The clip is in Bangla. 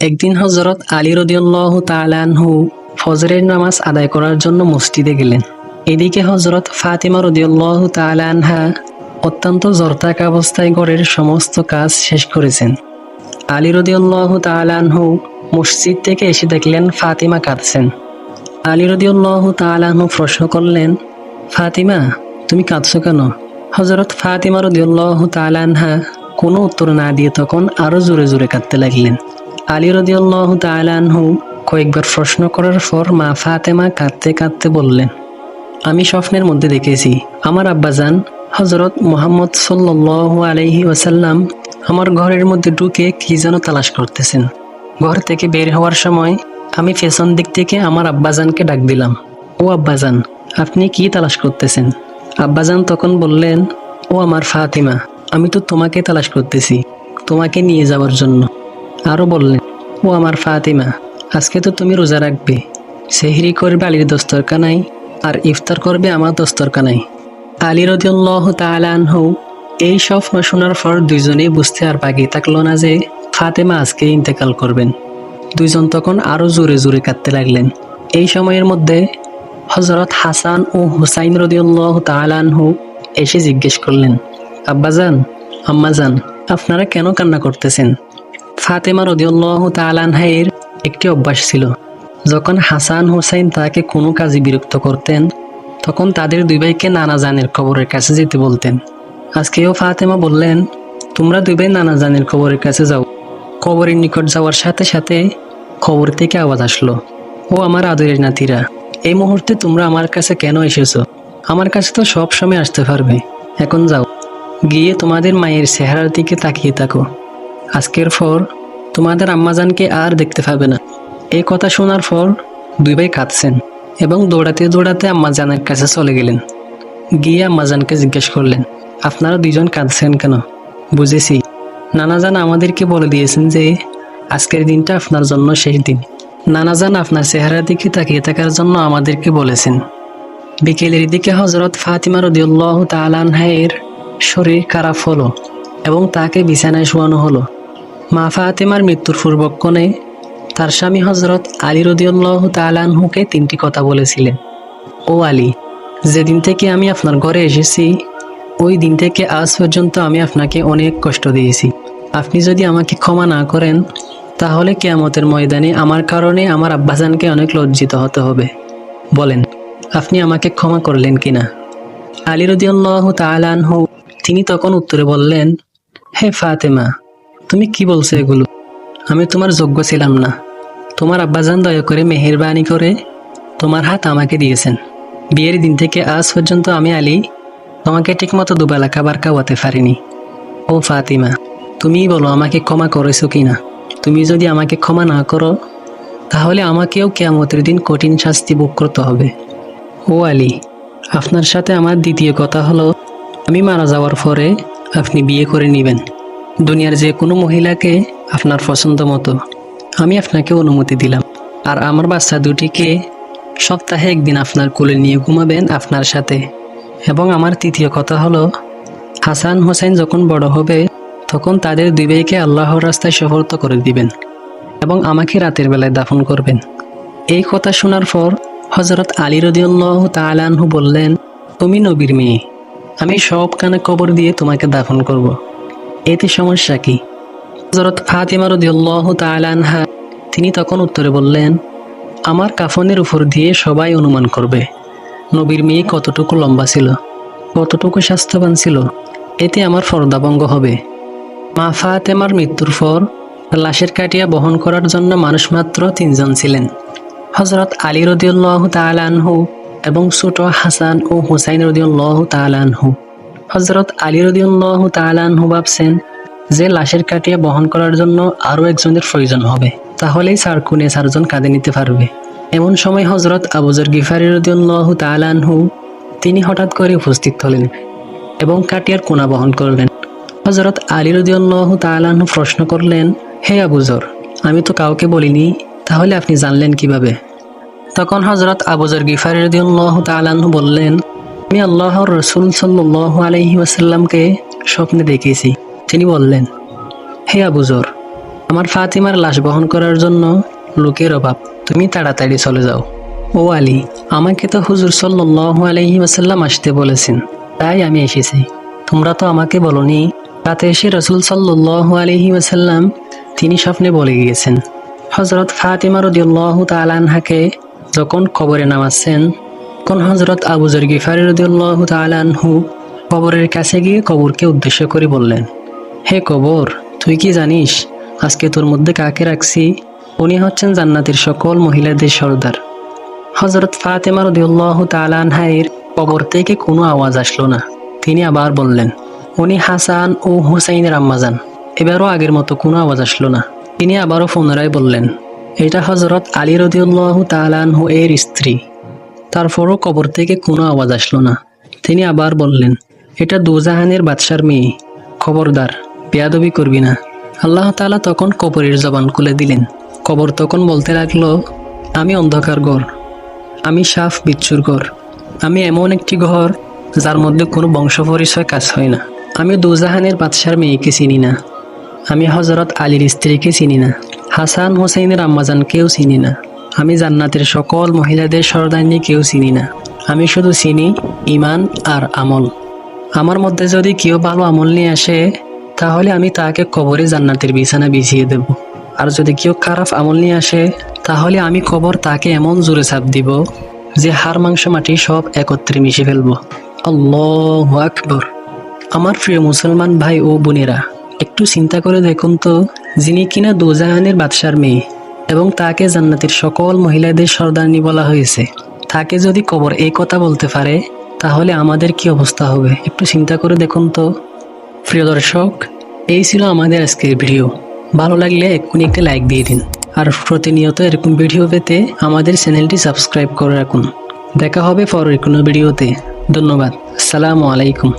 একদিন হযরত আলী রাদিয়াল্লাহু তাআলা আনহু ফজরের নামাজ আদায় করার জন্য মসজিদে গেলেন। এদিকে হযরত ফাতিমা রাদিয়াল্লাহু তাআলা আনহা অত্যন্ত জ্বর থাকা অবস্থায় ঘরের সমস্ত কাজ শেষ করেছেন। আলী রাদিয়াল্লাহু তাআলা আনহু মসজিদ থেকে এসে দেখলেন ফাতিমা কাঁদছেন। আলী রাদিয়াল্লাহু তাআলা আনহু প্রশ্ন করলেন, ফাতিমা, তুমি কাঁদছো কেন? হযরত ফাতিমা রাদিয়াল্লাহু তাআলা আনহা কোনো উত্তর না দিয়ে তখন আরো জোরে জোরে কাঁদতে লাগলেন। আলী রাদিয়াল্লাহু তাআলা আনহু কয়েকবার প্রশ্ন করার পর মা ফাতেমা কাঁদতে কাঁদতে বললেন, আমি স্বপ্নের মধ্যে দেখেছি আমার আব্বাজান হযরত মুহাম্মদ সাল্লাল্লাহু আলাইহি ওয়াসাল্লাম আমার ঘরের মধ্যে ঢুকে কি যেন তালাশ করতেছেন। ঘর থেকে বের হওয়ার সময় আমি পেছন দিক থেকে আমার আব্বাজানকে ডাক দিলাম, ও আব্বাজান, আপনি কি তালাশ করতেছেন? আব্বাজান তখন বললেন, ও আমার ফাতিমা, আমি তো তোমাকে তালাশ করতেছি, তোমাকে নিয়ে যাওয়ার জন্য। আরও বললেন, ও আমার ফাতিমা, আজকে তো তুমি রোজা রাখবে, সেহরি করবে আলীর দস্তরখানায় আর ইফতার করবে আমার দস্তরখানায়। আলী রাদিয়াল্লাহু তাআলা আনহু এই স্বপ্ন শোনার পর দুইজনেই বুঝতে আর বাকি থাকলো না যে ফাতেমা আজকে ইন্তেকাল করবেন। দুইজন তখন আরো জোরে জোরে কাঁদতে লাগলেন। এই সময়ের মধ্যে হযরত হাসান ও হুসাইন রাদিয়াল্লাহু তাআলা আনহু এসে জিজ্ঞেস করলেন, আব্বাজান, আম্মাজান, আপনারা কেন কান্না করতেছেন? ফাতেমা রাদিয়াল্লাহু তাআলা আনহার একটি অভ্যাস ছিল, যখন হাসান হুসাইন তাকে কোনো কাজে বিরক্ত করতেন তখন তাদের দুই ভাইকে নানা জানের কবরের কাছে যেতে বলতেন। আজকেও ফাতেমা বললেন, তোমরা দুই ভাই নানা জানের কবরের কাছে যাও। কবরের নিকট যাওয়ার সাথে সাথে কবর থেকে আওয়াজ আসলো, ও আমার আদরের নাতিরা, এই মুহূর্তে তোমরা আমার কাছে কেন এসেছো? আমার কাছে তো সব সময় আসতে পারবে, এখন যাও, গিয়ে তোমাদের মায়ের চেহারার দিকে তাকিয়ে থাকো। আজকের পর তোমাদের আম্মাজানকে আর দেখতে পাবে না। এই কথা শোনার পর দুই ভাই কাঁদছেন এবং দৌড়াতে দৌড়াতে আম্মাজানের কাছে চলে গেলেন। গিয়ে আম্মাজানকে জিজ্ঞেস করলেন, আপনারা দুইজন কাঁদছেন কেন? বুঝেছি, নানাজান আমাদেরকে বলে দিয়েছেন যে আজকের দিনটা আপনার জন্য শেষ দিন। নানাজান আপনার চেহারার দিকে তাকিয়ে থাকার জন্য আমাদেরকে বলেছেন। বিকেলের দিকে হযরত ফাতিমা রাদিয়াল্লাহু তাআলা আনহার শরীর খারাপ হলো এবং তাকে বিছানায় শোয়ানো হলো। মা ফাতিমার মৃত্যুর পূর্বক্ষণে তার স্বামী হযরত আলী রাদিয়াল্লাহু তাআলা আনহুকে তিনটি কথা বলেছিলেন। ও আলী, যেদিন থেকে আমি আপনার ঘরে এসেছি ওই দিন থেকে আজ পর্যন্ত আমি আপনাকে অনেক কষ্ট দিয়েছি। আপনি যদি আমাকে ক্ষমা না করেন তাহলে কিয়ামতের ময়দানে আমার কারণে আমার আব্বাজানকে অনেক লজ্জিত হতে হবে। বলেন, আপনি আমাকে ক্ষমা করলেন কিনা? আলী রাদিয়াল্লাহু তাআলা আনহু তিনি তখন উত্তরে বললেন, হে ফাতেমা, তুমি কি বলছো এগুলো? আমি তোমার যোগ্য ছিলাম না। তোমার আব্বাজান দয়া করে মেহেরবানি করে তোমার হাত আমাকে দিয়েছেন। বিয়ের দিন থেকে আজ পর্যন্ত আমি আলী তোমাকে ঠিকমতো দুবেলা খাবার খাওয়াতে পারিনি। ও ফাতিমা, তুমিই বলো আমাকে ক্ষমা করেছো কিনা? তুমি যদি আমাকে ক্ষমা না করো তাহলে আমাকেও কিয়ামতের দিন কঠিন শাস্তি ভোগ করতে হবে। ও আলী, আপনার সাথে আমার দ্বিতীয় কথা হলো, আমি মারা যাওয়ার পরে আপনি বিয়ে করে নেবেন। দুনিয়ার যে কোনো মহিলাকে আপনার পছন্দ মতো আমি আপনাকে অনুমতি দিলাম। আর আমার বাচ্চা দুটিকে সপ্তাহে একদিন আপনার কোলে নিয়ে ঘুমাবেন আপনার সাথে। এবং আমার তৃতীয় কথা হলো, হাসান হোসেন যখন বড় হবে তখন তাদের দুই ভাইকে আল্লাহর রাস্তায় সুপর্দ করে দিবেন এবং আমাকে রাতের বেলায় দাফন করবেন। এই কথা শোনার পর হযরত আলী রাদিয়াল্লাহু তাআলা আনহু বললেন, তুমি নবীর মেয়ে, আমি সব কানে কবর দিয়ে তোমাকে দাফন করব, এতে সমস্যা কি? হযরত ফাতিমা রাদিয়াল্লাহু তাআলা আনহা তিনি তখন উত্তরে বললেন, আমার কাফনের উপর দিয়ে সবাই অনুমান করবে নবীর মেয়ে কতটুকু লম্বা ছিল, কতটুকু স্বাস্থ্যবান ছিল, এতে আমার পর্দাভঙ্গ হবে। মা ফাতেমার মৃত্যুর পর লাশের কাটিয়া বহন করার জন্য মানুষ মাত্র 3 জন ছিলেন, হযরত আলী রাদিয়াল্লাহু তাআলা আনহু এবং ছোট হাসান ও হুসাইন রাদিয়াল্লাহু তাআলা আনহু। হযরত আলী রাদিয়াল্লাহু তাআলা আনহু ভাবছেন যে লাশের কাটিয়া বহন করার জন্য আরও একজনের প্রয়োজন হবে, তাহলেই 4 জন কাঁধে নিতে পারবে। এমন সময় হযরত আবু যর গিফারী রাদিয়াল্লাহু তাআলা আনহু তিনি হঠাৎ করে উপস্থিত হলেন এবং কাটিয়ার কোনা বহন করলেন। হযরত আলী রাদিয়াল্লাহু তাআলা আনহু প্রশ্ন করলেন, হে আবু যর, আমি তো কাউকে বলিনি, তাহলে আপনি জানলেন কিভাবে? তখন হযরত আবু যর গিফারী রাদিয়াল্লাহু তাআলা আনহু বললেন, আমি আল্লাহর রাসূল সাল্লাল্লাহু আলাইহি ওয়াসাল্লামকে স্বপ্নে দেখেছি। তিনি বললেন, হে আবু যর, আমার ফাতিমার লাশ বহন করার জন্য লোকের অভাব, তুমি তাড়াতাড়ি চলে যাও। ও আলী, আমাকে তো হুজুর সাল্লাল্লাহু আলাইহি ওয়াসাল্লাম আসতে বলেছেন, তাই আমি এসেছি। তোমরা তো আমাকে বলনি। রাতে এসে রাসূল সাল্লাল্লাহু আলাইহি ওয়াসাল্লাম তিনি স্বপ্নে বলে গিয়েছেন। হযরত ফাতিমা রাদিয়াল্লাহু তাআলা আনহাকে যখন কবরে নামাচ্ছেন, তখন হযরত আবু যর গিফারী রাদিয়াল্লাহু তাআলা আনহু কবরের কাছে গিয়ে কবরকে উদ্দেশ্য করে বললেন, হে কবর, তুই কি জানিস আজকে তোর মধ্যে কাকে রাখছি? উনি হচ্ছেন জান্নাতের সকল মহিলাদের সর্দার। হযরত ফাতিমা রাদিয়াল্লাহু তাআলা আনহার কবর থেকে কোনো আওয়াজ আসলো না। তিনি আবার বললেন, উনি হাসান ও হুসাইনের আম্মাজান। এবারও আগের মতো কোনো আওয়াজ আসলো না। তিনি আবারও পুনরায় বললেন, এটা হযরত আলী রাদিয়াল্লাহু তাআলা আনহু এর স্ত্রী। তারপরও কবর থেকে কোনো আওয়াজ আসলো না। তিনি আবার বললেন, এটা দুজাহানের বাদশার মেয়ে, খবরদার বেয়াদবি করবি না। আল্লাহ তাআলা তখন কবরের জবান খুলে দিলেন। কবর তখন বলতে লাগলো, আমি অন্ধকার ঘর, আমি সাফ বিচ্ছুর ঘর, আমি এমন একটি ঘর যার মধ্যে কোনো বংশ পরিচয় কাজ হয় না। আমি দুজাহানের বাদশার মেয়েকে চিনি না, আমি হযরত আলীর স্ত্রীকে চিনি না, হাসান হোসেনের আম্মাজানকেও চিনি না, আমি জান্নাতের সকল মহিলাদের সর্দারনীকেও চিনি না। আমি শুধু চিনি ঈমান আর আমল। আমার মধ্যে যদি কেউ ভালো আমল নিয়ে আসে, তাহলে আমি তাকে কবরে জান্নাতের বিছানা বিছিয়ে দেব। আর যদি কেউ খারাপ আমল নিয়ে আসে, তাহলে আমি কবর তাকে এমন জোরে চাপ দিব যে হাড় মাংস মাটি সব একত্রে মিশে ফেলবো। আল্লাহু আকবার। আমার প্রিয় মুসলমান ভাই ও বোনেরা, একটু চিন্তা করে দেখুন তো, যিনি কিনা দুজাহানের বাদশার মেয়ে এবং তাকে জান্নাতের সকল মহিলাদের সর্দারনী বলা হয়েছে, তাকে যদি কবর এই কথা বলতে পারে, তাহলে আমাদের কি অবস্থা হবে একটু চিন্তা করে দেখুন তো। প্রিয় দর্শক, এই ছিল আমাদের আজকের ভিডিও। ভালো লাগলে এক্ষুনি একটা লাইক দিয়ে দিন। আর প্রতিনিয়ত এরকম ভিডিও পেতে আমাদের চ্যানেলটি সাবস্ক্রাইব করে রাখুন। দেখা হবে পরের কোনো ভিডিওতে। ধন্যবাদ। আসসালামু আলাইকুম।